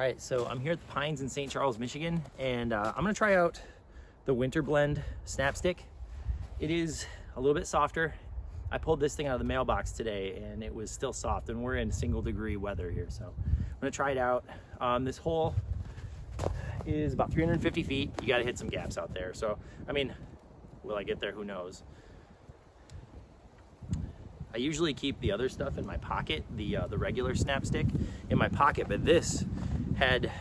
right, so I'm here at the Pines in St. Charles, Michigan, and I'm gonna try out the Winter Blend Snap Stick. It is a little bit softer. I pulled this thing out of the mailbox today and it was still soft, and we're in single degree weather here, so I'm gonna try it out. This hole is about 350 feet. You gotta hit some gaps out there. So, I mean, will I get there? Who knows? I usually keep the other stuff in my pocket, the regular Snap Stick in my pocket, but this had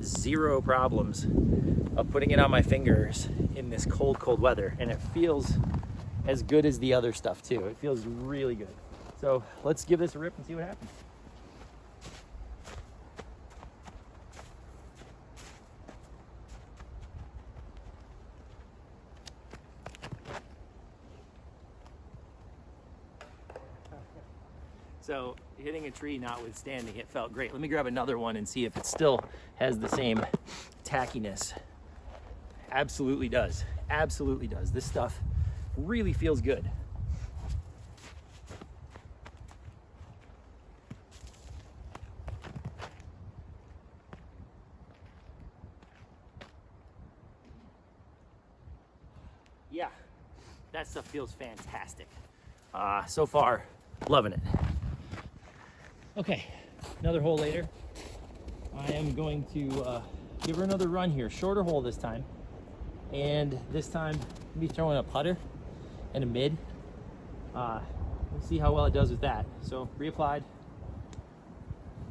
zero problems of putting it on my fingers in this cold weather, and it feels as good as the other stuff too. It feels really good. So let's give this a rip and see what happens. So hitting a tree notwithstanding, it felt great. Let me grab another one and see if it still has the same tackiness. Absolutely does. Absolutely does. This stuff really feels good. Yeah, that stuff feels fantastic. So far, loving it. Okay, another hole later. I am going to give her another run here. Shorter hole this time. And this time, I'll be throwing a putter and a mid. We'll see how well it does with that. So, reapplied.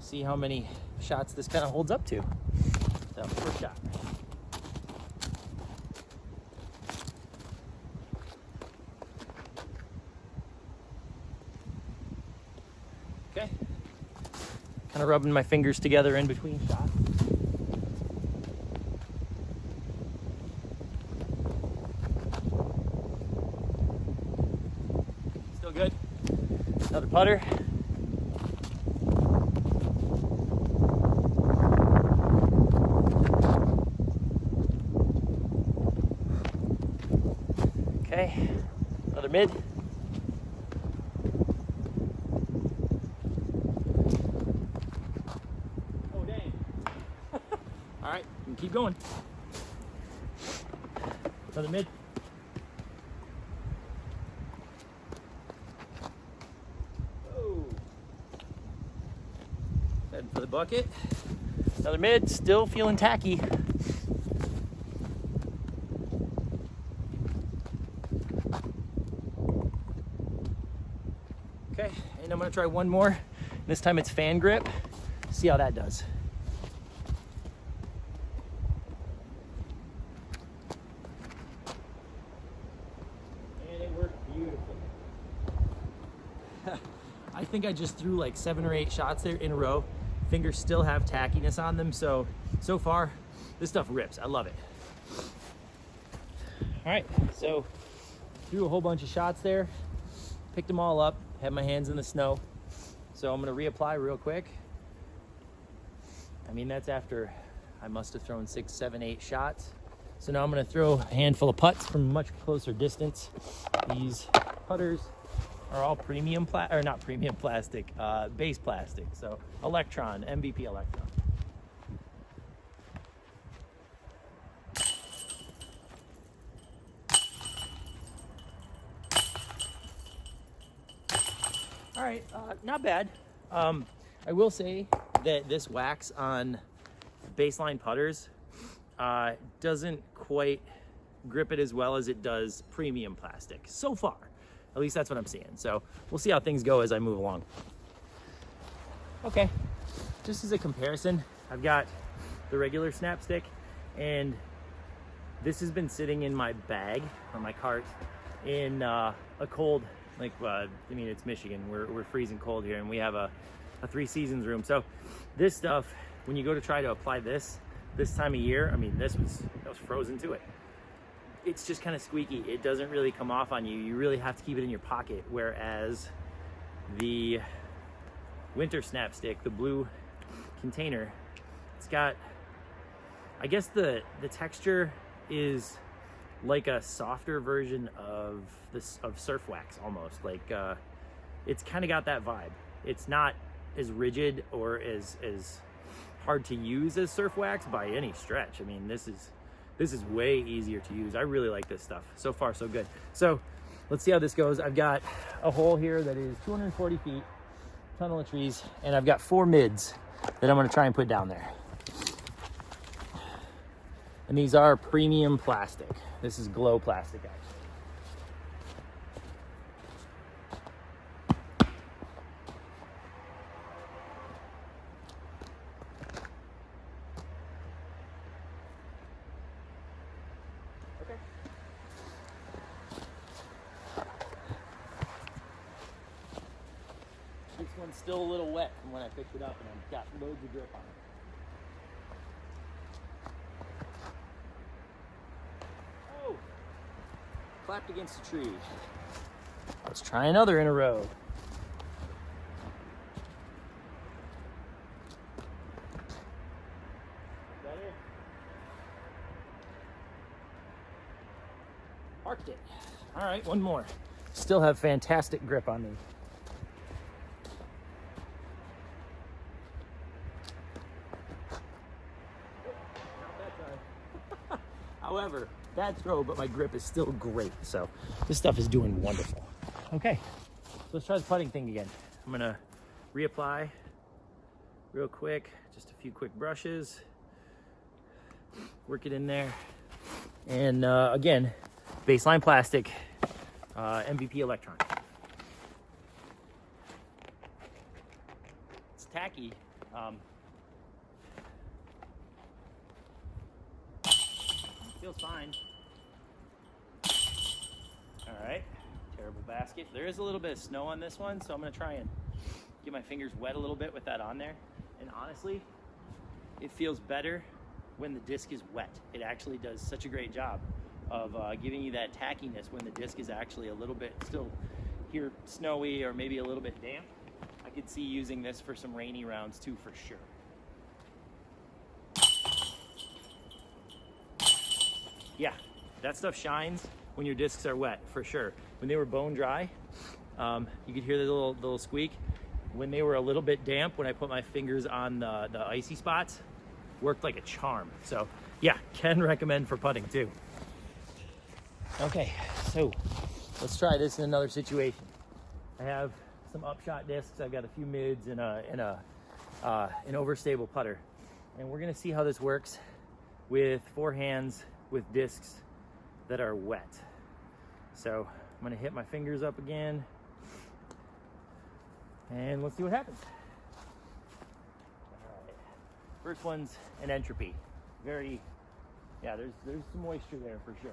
See how many shots this kind of holds up to. So, first shot. Okay. Kind of rubbing my fingers together in between shots. Still good. Another putter. Okay. Another mid. All right, we can keep going. Another mid. Oh. Heading for the bucket. Another mid, still feeling tacky. Okay, and I'm gonna try one more. This time it's fan grip. See how that does. I think I just threw like 7 or 8 shots there in a row. Fingers still have tackiness on them, so far this stuff rips. I love it. All right, so threw a whole bunch of shots there, picked them all up, had my hands in the snow. So I'm gonna reapply real quick. I mean, that's after I must have thrown 6, 7, 8 shots. So now I'm gonna throw a handful of putts from a much closer distance. These putters are all premium not premium plastic, base plastic. So Electron, MVP Electron. All right, not bad. I will say that this wax on baseline putters doesn't quite grip it as well as it does premium plastic so far. At least that's what I'm seeing. So we'll see how things go as I move along. Okay, just as a comparison, I've got the regular Snap Stick, and this has been sitting in my bag or my cart in a cold, like, I mean, it's Michigan. We're freezing cold here, and we have a 3 seasons room. So this stuff, when you go to try to apply this time of year, I mean, that was frozen to it. It's just kind of squeaky. It doesn't really come off on you. You really have to keep it in your pocket. Whereas the winter Snap Stick, the blue container, it's got, I guess the texture is like a softer version of surf wax almost. Like it's kind of got that vibe. It's not as rigid or as hard to use as surf wax by any stretch. I mean, this is way easier to use. I really like this stuff. So far, so good. So let's see how this goes. I've got a hole here that is 240 feet, tunnel of trees, and I've got 4 mids that I'm gonna try and put down there. And these are premium plastic. This is glow plastic, actually. Okay. This one's still a little wet from when I picked it up, and I've got loads of grip on it. Clapped against a tree. Let's try another in a row. Better. Parked it. All right, one more. Still have fantastic grip on these. However, bad throw, but my grip is still great. So this stuff is doing wonderful. Okay, so let's try the putting thing again. I'm gonna reapply real quick, just a few quick brushes, work it in there. And again, baseline plastic, MVP Electron. It's tacky. Feels fine. All right, terrible basket. There is a little bit of snow on this one, so I'm gonna try and get my fingers wet a little bit with that on there. And honestly, it feels better when the disc is wet. It actually does such a great job of giving you that tackiness when the disc is actually a little bit still here snowy or maybe a little bit damp. I could see using this for some rainy rounds too, for sure. Yeah, that stuff shines when your discs are wet, for sure. When they were bone dry, you could hear the little squeak. When they were a little bit damp, when I put my fingers on the icy spots, worked like a charm. So yeah, can recommend for putting too. Okay, so let's try this in another situation. I have some upshot discs. I've got a few mids and an overstable putter. And we're gonna see how this works with 4 hands with discs that are wet. So I'm gonna hit my fingers up again and let's see what happens. All right. First one's an entropy. Very, yeah, there's some moisture there for sure.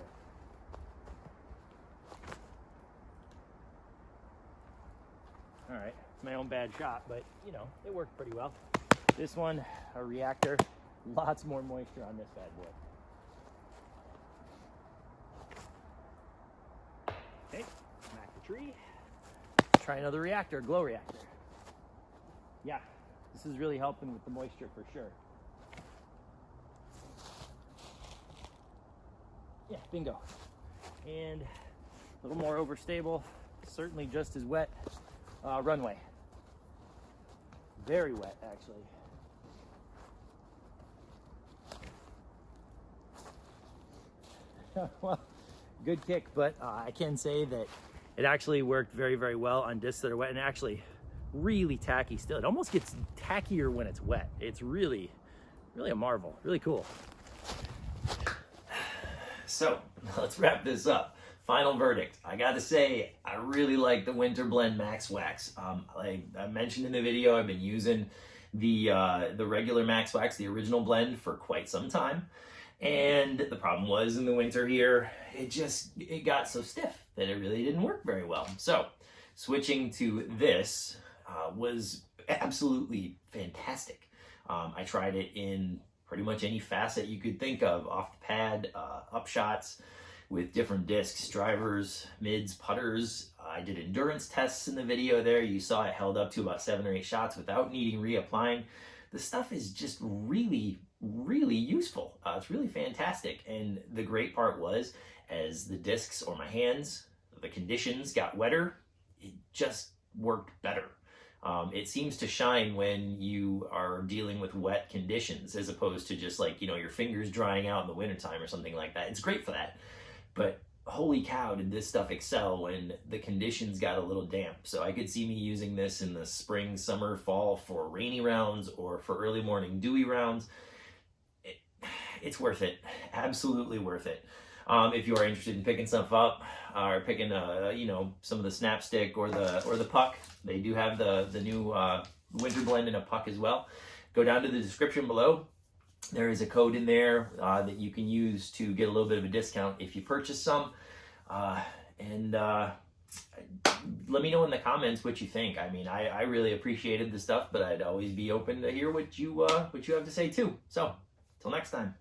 All right, it's my own bad shot, but you know, it worked pretty well. This one, a reactor, lots more moisture on this bad boy. Okay, smack the tree. Try another reactor, glow reactor. Yeah, this is really helping with the moisture for sure. Yeah, bingo. And a little more overstable, certainly just as wet. Runway. Very wet, actually. Well, good kick, but I can say that it actually worked very, very well on discs that are wet, and actually really tacky still. It almost gets tackier when it's wet. It's really, really a marvel. Really cool. So let's wrap this up. Final verdict. I gotta say, I really like the Winter Blend MaxWax. Like I mentioned in the video, I've been using the regular MaxWax, the original blend, for quite some time. And the problem was in the winter here, it got so stiff that it really didn't work very well. So switching to this was absolutely fantastic. I tried it in pretty much any facet you could think of, off the pad, upshots, with different discs, drivers, mids, putters. I did endurance tests in the video there. You saw it held up to about 7 or 8 shots without needing reapplying. The stuff is just really, really useful. It's really fantastic. And the great part was, as the discs or my hands, the conditions got wetter, it just worked better. It seems to shine when you are dealing with wet conditions as opposed to just like, you know, your fingers drying out in the wintertime or something like that. It's great for that. But holy cow, did this stuff excel when the conditions got a little damp. So I could see me using this in the spring, summer, fall for rainy rounds or for early morning dewy rounds. It's worth it. Absolutely worth it. If you are interested in picking stuff up or picking, you know, some of the snap stick or the puck, they do have the new winter blend in a puck as well. Go down to the description below. There is a code in there that you can use to get a little bit of a discount if you purchase some. Let me know in the comments what you think. I mean, I really appreciated the stuff, but I'd always be open to hear what you have to say too. So, till next time.